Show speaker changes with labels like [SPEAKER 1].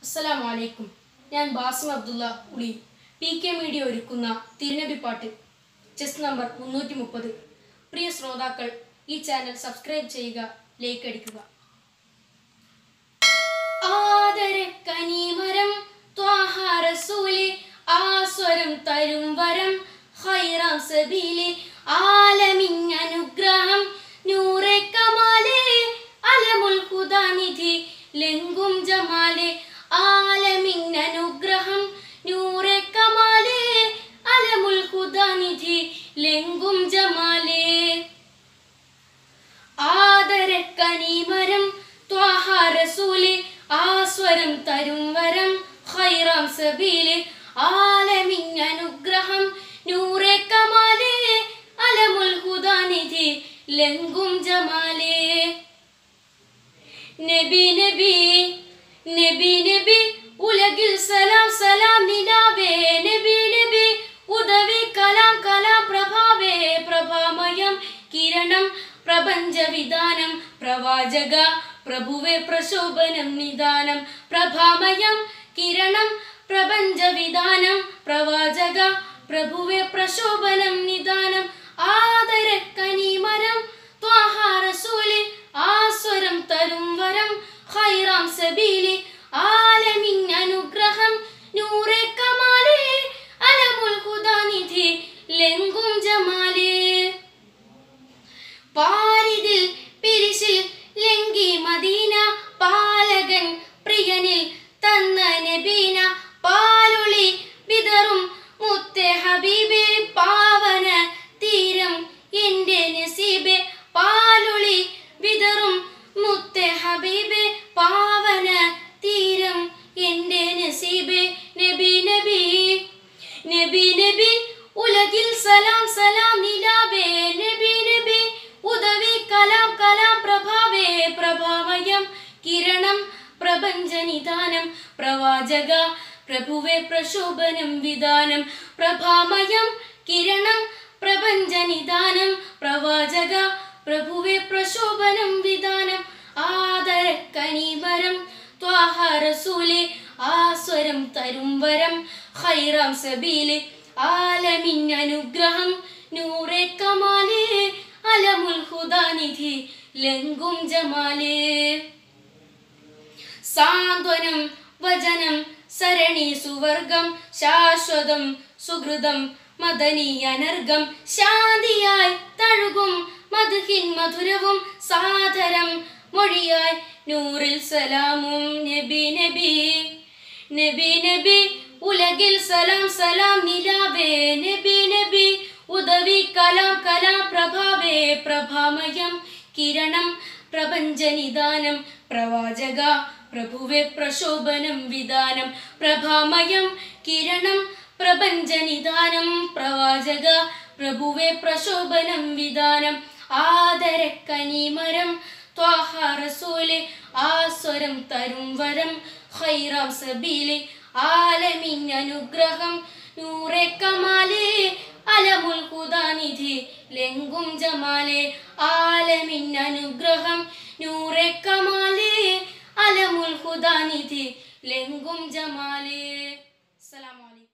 [SPEAKER 1] അസ്സലാമു അലൈക്കും. ഞാൻ ബാസിം അബ്ദുള്ള ഉളി. PK മീഡിയ ഒരുക്കുന്ന തിരുനബി പാട്ട് ചെസ് നമ്പർ 330. പ്രിയ ശ്രോതാക്കൾ, ഈ ചാനൽ സബ്സ്ക്രൈബ് ചെയ്യുക, ലൈക്ക് അടിക്കുക. ആദരക്കനിമരം ത്വാഹ റസൂലി, ആസ്വരം തരും വരം ഖൈറാം സബീലി, ആലമിൻ അനുഗ്രഹം നൂറെ കമാലേ, അലമുൽ ഖുദാനിധി ലെങ്കും ജമാലേ, ആലമിൻ അനുഗ്രഹം നൂറെ കമാലേ, അലമുൽ ഖുദാനിധി ലെങ്കും ജമാലേ. ആദരക്കനിമരം ത്വാഹ റസൂലി, ആസ്വരം തരും വരം ഖൈറാം സബീലി, ആലമിൻ അനുഗ്രഹം നൂറെ കമാലേ, അലമുൽ ഖുദാനിധി ലെങ്കും ജമാലേ. നബി നബി നബി നബി ഉലകിൽ സലാം സലാം നിലാവേ, നബി നബി ഉദവി കലാം കലാം പ്രഭാവേ, പ്രഭാമയം കിരണം പ്രപഞ്ച വിധാനം പ്രവാചക പ്രഭുവേ പ്രശോഭനം നിദാനം, പ്രഭാമയം കിരണം പ്രപഞ്ച വിധാനം പ്രവാചക പ്രഭുവേ പ്രശോഭനം നിദാനം. ആദരക്കനിമരം ത്വാഹ റസൂലി, ആസ്വരം തരും വരം ഖൈറാം സബീലി, ആലമിൻ അനുഗ്രഹം നൂറെ കമാലേ, അലമുൽ ഖുദാനിധി ലെങ്കും ജമാലേ. പാരിതിൽ പിരിശിൽ ലെങ്കി മദീന, പാലകൻ പ്രിയനിൽ തന്ന നബീന, പാലുളി വിതറും മുത്തേ ഹബീബേ, പാവന തീരം എന്റെ നസീബേ, പാലുളി വിതറും മുത്തേ ഹബീബേ, പാവന തീരം എന്റെ നസീബേ. നബി നബി നബി നബി ഉലകിൽ സലാം സലാം നിലാവേ, നബി നബി ഉദവി കലാം കലാം പ്രഭാവേ, പ്രഭാമയം കിരണം പ്രപഞ്ച നിദാനം പ്രവാചക പ്രഭുവേ പ്രശോഭനം വിധാനം, പ്രഭാമയം കിരണം പ്രപഞ്ച നിദാനം പ്രവാചക പ്രഭുവേ പ്രശോഭനം വിധാനം. ആദരക്കനിമരം ത്വാഹ റസൂലി, ആസ്വരം തരും വരം ഖൈറാം സബീലി, ആലമിൻ അനുഗ്രഹം നൂറെ കമാലേ, അലമുൽ ഖുദാനിധി ലെങ്കും ജമാലേ. സാന്ത്വനം വചനം സരണി സുവർഗം, ശാശ്വതം സുഹൃതം മദനീയനർഗം, ശാന്തിയായി തഴുകും മദ്ഹിൻ മധുരവും സാദരം മൊഴിയായി നൂറിൽ സലാമും. നബി നബി നബി നബി ഉലകിൽ സലാം സലാം നിലാവേ, നബി നബി ഉദവി കലാം കലാം പ്രഭാവേ, പ്രഭാമയം കിരണം പ്രപഞ്ച നിദാനം പ്രവാചക പ്രഭുവേ പ്രശോഭനം വിധാനം, പ്രഭാമയം കിരണം പ്രപഞ്ച നിദാനം പ്രവാചക പ്രഭുവേ പ്രശോഭനം വിധാനം. ആദരക്കനിമരം ത്വാഹ റസൂലി, ആസ്വരം തരും വരം ഖൈറാം സബീലി, ആലമിൻ അനുഗ്രഹം നൂറെ കമാലേ, അലമുൽ ഖുദാനിധി ലെങ്കും ജമാലേ, ആലമിൻ അനുഗ്രഹം നൂറെ കമാലേ, അലമുൽ ഖുദാനിധി ലെങ്കും ജമാലേ. അസ്സലാമു അലൈക്കും.